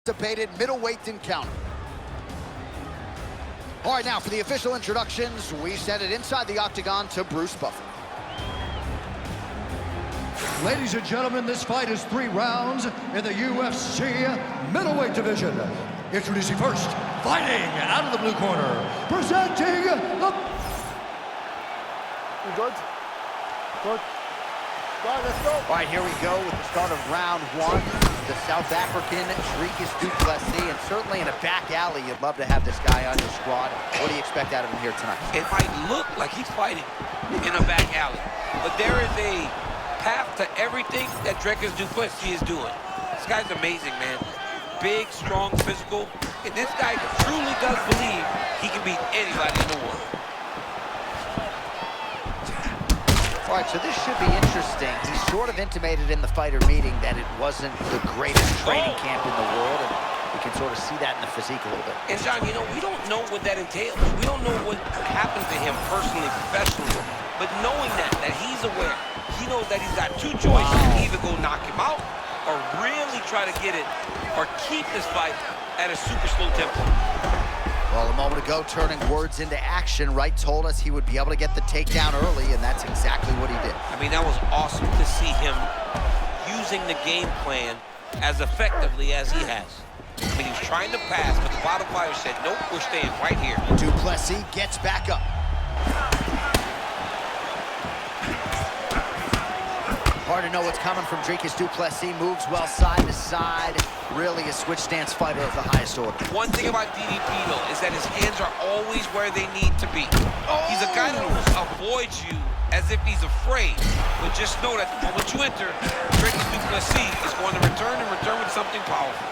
Debated middleweight encounter. All right, now for the official introductions, we send it inside the octagon to Bruce Buffer. Ladies and gentlemen, this fight is 3 rounds in the UFC middleweight division. Introducing first, fighting out of the blue corner, presenting the... You good? Good. Right, let's go. All right, here we go with the start of round 1. The South African, Dricus du Plessis, and certainly in a back alley, you'd love to have this guy on your squad. What do you expect out of him here tonight? It might look like he's fighting in a back alley, but there is a path to everything that Dricus du Plessis is doing. This guy's amazing, man. Big, strong, physical, and this guy truly does believe he can beat anybody in the world. All right, so this should be interesting. He sort of intimated in the fighter meeting that it wasn't the greatest training camp in the world, and we can sort of see that in the physique a little bit. And John, you know, we don't know what that entails. We don't know what happened to him personally, professionally, but knowing that he's aware, he knows that he's got 2 choices. Either go knock him out or really try to get it or keep this fight at a super slow tempo. Well, a moment ago, turning words into action, Wright told us he would be able to get the takedown early, and that's exactly what he did. I mean, that was awesome to see him using the game plan as effectively as he has. I mean, he was trying to pass, but the bottom fighter said, nope, we're staying right here. Du Plessis gets back up. Hard to know what's coming from Dricus du Plessis. Moves well side to side. Really a switch stance fighter of the highest order. One thing about DDP, though, is that his hands are always where they need to be. He's a guy that almost avoids you as if he's afraid. But just know that the moment you enter, Dricus du Plessis is going to return and return with something powerful.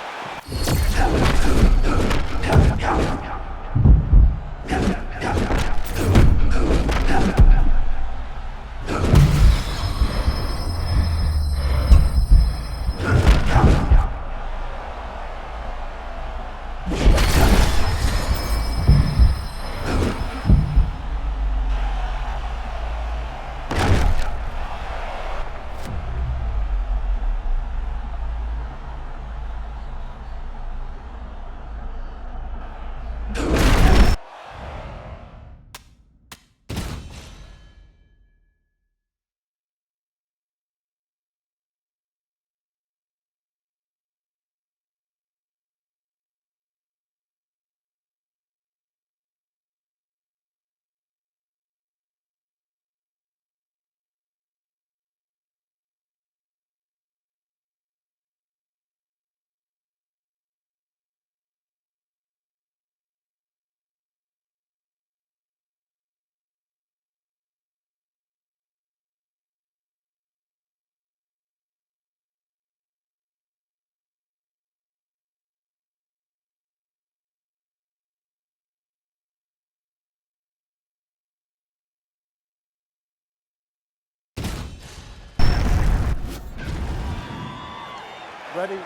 Ready?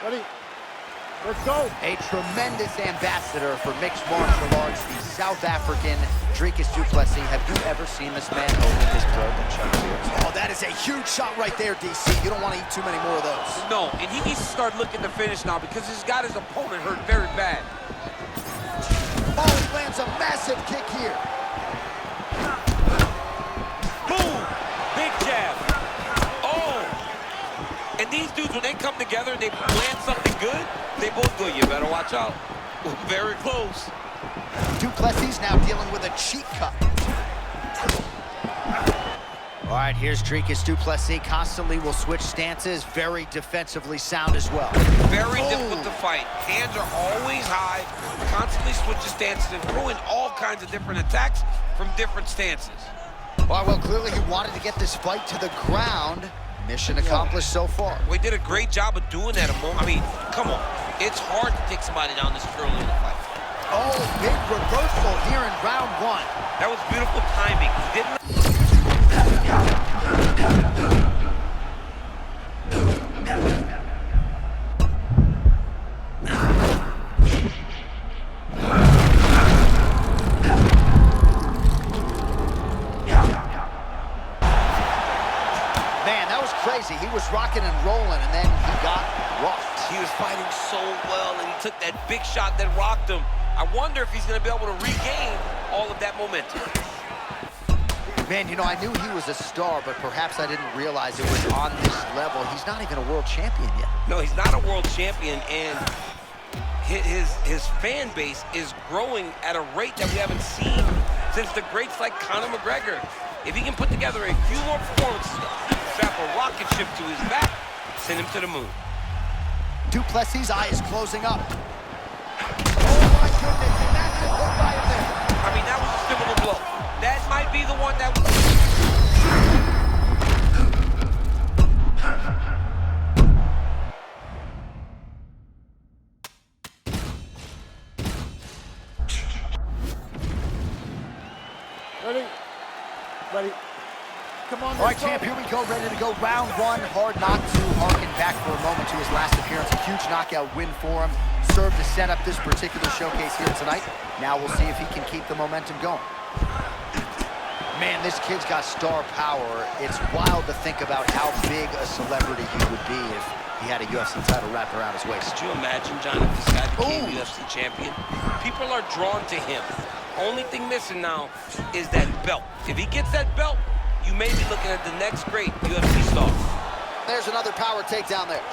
Ready? Let's go. A tremendous ambassador for mixed martial arts, the South African Dricus du Plessis. Have you ever seen this man open his throat and show fear? Oh, that is a huge shot right there, DC. You don't want to eat too many more of those. No, and he needs to start looking to finish now because he's got his opponent hurt very bad. Oh, he lands a massive kick here. Boom! Big jab. Oh! And these dudes, when they come together and they land something good, they both go, you better watch out. Very close. Du Plessis now dealing with a cheek cut. All right, here's Dricus du Plessis. Constantly will switch stances. Very defensively sound as well. Very difficult to fight. Hands are always high. Constantly switching stances and throwing all kinds of different attacks from different stances. All right, well, clearly he wanted to get this fight to the ground. Mission accomplished so far. We did a great job of doing that. I mean, come on. It's hard to take somebody down this early in the fight. Oh, big reversal here in round 1. That was beautiful timing. He didn't... Man, that was crazy. He was rocking and rolling, and then he got rocked. He was fighting so well, and he took that big shot that rocked him. I wonder if he's going to be able to regain all of that momentum. Man, you know, I knew he was a star, but perhaps I didn't realize it was on this level. He's not even a world champion yet. No, he's not a world champion, and his fan base is growing at a rate that we haven't seen since the greats like Conor McGregor. If he can put together a few more performances, strap a rocket ship to his back, send him to the moon. Duplessis' eye is closing up. Oh my goodness, massive hook by him there. I mean, that was a similar blow. That might be the one that was... Ready? Ready. Come on, all right, champ, here we go, ready to go. Round one, hard not to harken back for a moment to his last appearance. A huge knockout win for him. Served to set up this particular showcase here tonight. Now we'll see if he can keep the momentum going. Man, this kid's got star power. It's wild to think about how big a celebrity he would be if he had a UFC title wrapped around his waist. Could you imagine, John, if this guy became UFC champion? People are drawn to him. Only thing missing now is that belt. If he gets that belt, you may be looking at the next great UFC star. There's another power takedown there.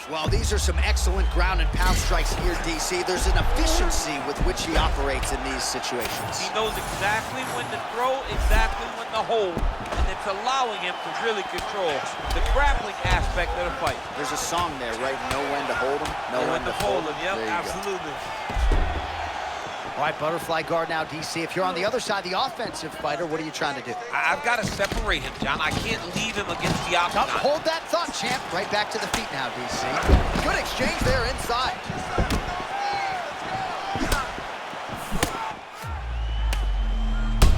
Well, these are some excellent ground and pound strikes here, DC. There's an efficiency with which he operates in these situations. He knows exactly when to throw, exactly when to hold, and it's allowing him to really control the grappling aspect of the fight. There's a song there, right? Know when to hold him, know when to fold him. Yep, There you absolutely. All right, butterfly guard now, DC. If you're on the other side, the offensive fighter, what are you trying to do? I've got to separate him, John. I can't leave him against the octagon. Hold that thought, champ. Right back to the feet now, DC. Good exchange there inside.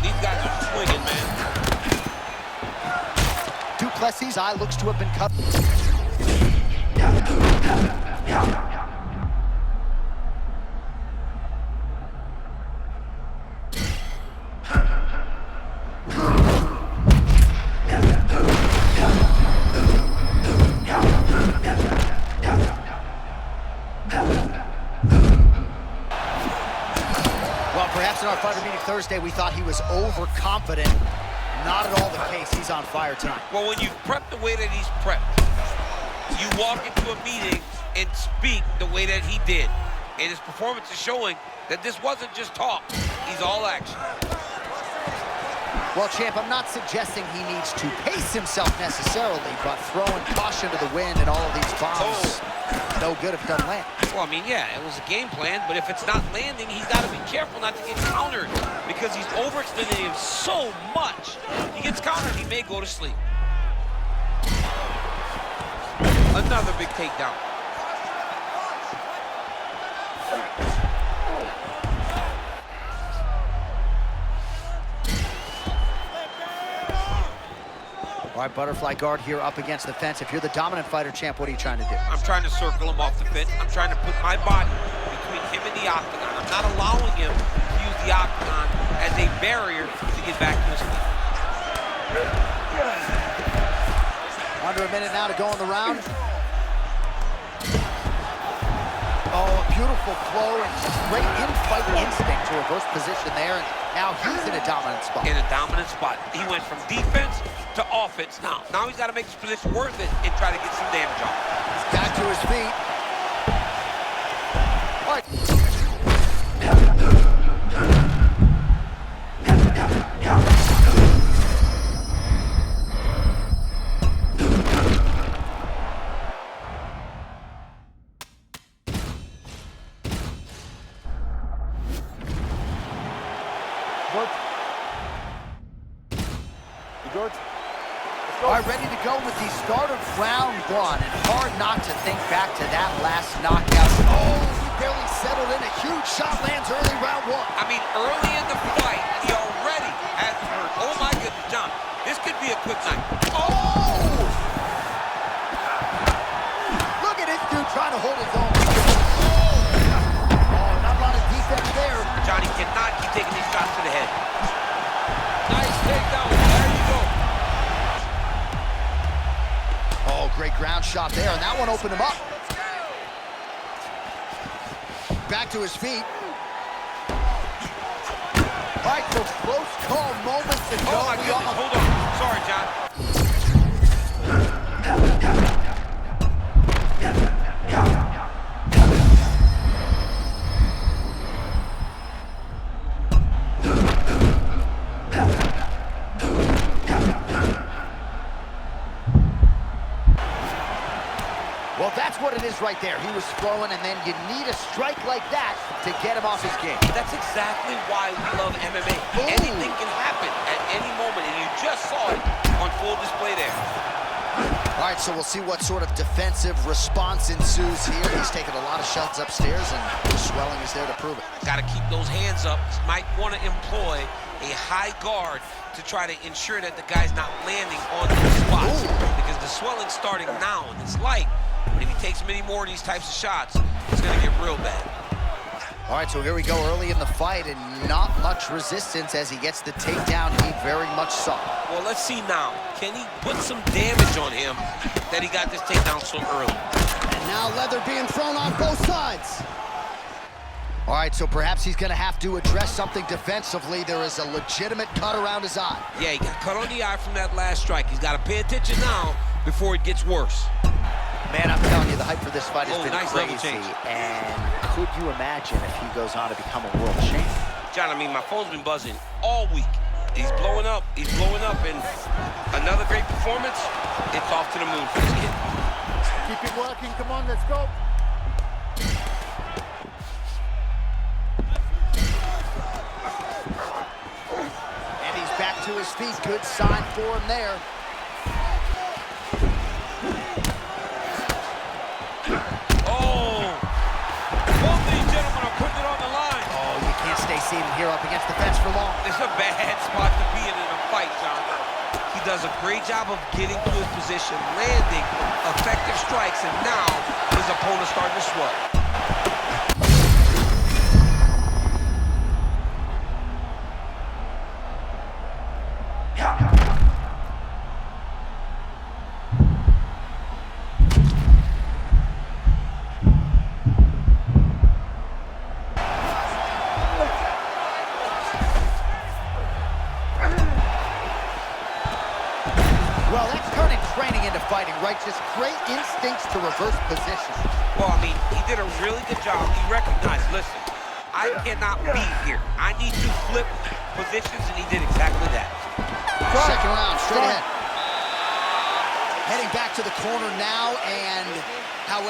These guys are swinging, man. Duplessis' eye looks to have been cut. Perhaps in our fighter meeting Thursday, we thought he was overconfident. Not at all the case. He's on fire tonight. Well, when you prep the way that he's prepped, you walk into a meeting and speak the way that he did. And his performance is showing that this wasn't just talk. He's all action. Well, champ, I'm not suggesting he needs to pace himself necessarily, but throwing caution to the wind and all of these bombs, no good if it doesn't land. Well, I mean, yeah, it was a game plan, but if it's not landing, he's got to be careful not to get countered because he's overextending him so much. He gets countered, he may go to sleep. Another big takedown. All right, butterfly guard here up against the fence. If you're the dominant fighter, champ, what are you trying to do? I'm trying to circle him off the fence. I'm trying to put my body between him and the octagon. I'm not allowing him to use the octagon as a barrier to get back to his feet. Under a minute now to go in the round. Oh, a beautiful flow and just great in-fight instinct to reverse position there. And now he's in a dominant spot. In a dominant spot. He went from defense to offense. Now he's got to make his position worth it and try to get some damage off. He's back to his feet. All right. George. All right, ready to go with the start of round one, and hard not to think back to that last knockout. Oh, he barely settled in. A huge shot lands early round one. I mean, early in the fight, he already has hurt. Oh my goodness, John, this could be a quick night. Oh! Look at this dude trying to hold his own. Oh, not a lot of defense there. Johnny cannot keep taking these shots to the head. Nice takedown. There you go. great ground shot there, and that one opened him up. Back to his feet. All right, so close call moments ago. Oh, my goodness. Hold on. Sorry, John. Well, that's what it is right there. He was throwing, and then you need a strike like that to get him off his game. That's exactly why we love MMA. Anything can happen at any moment, and you just saw it on full display there. All right, so we'll see what sort of defensive response ensues here. He's taking a lot of shots upstairs, and the swelling is there to prove it. Got to keep those hands up. Might want to employ a high guard to try to ensure that the guy's not landing on those spots. Because the swelling's starting now, and it's light. But if he takes many more of these types of shots, it's going to get real bad. All right, so here we go early in the fight, and not much resistance as he gets the takedown he very much sought. Well, let's see now. Can he put some damage on him that he got this takedown so early? And now leather being thrown on both sides. All right, so perhaps he's going to have to address something defensively. There is a legitimate cut around his eye. Yeah, he got cut on the eye from that last strike. He's got to pay attention now before it gets worse. Man, I'm telling you, the hype for this fight has been nice level crazy. change. And could you imagine if he goes on to become a world champion? John, I mean, my phone's been buzzing all week. He's blowing up, and another great performance. It's off to the moon for this kid. Keep it working. Come on, let's go. And he's back to his feet. Good sign for him there. Seeing him here up against the fence for long. It's a bad spot to be in a fight, John. He does a great job of getting to his position, landing effective strikes, and now his opponent's starting to swell. Well, that's turning training into fighting, right? Just great instincts to reverse positions. Well, I mean, he did a really good job. He recognized, listen, I cannot be here. I need to flip positions, and he did exactly that. Second round, straight ahead. Heading back to the corner now, and however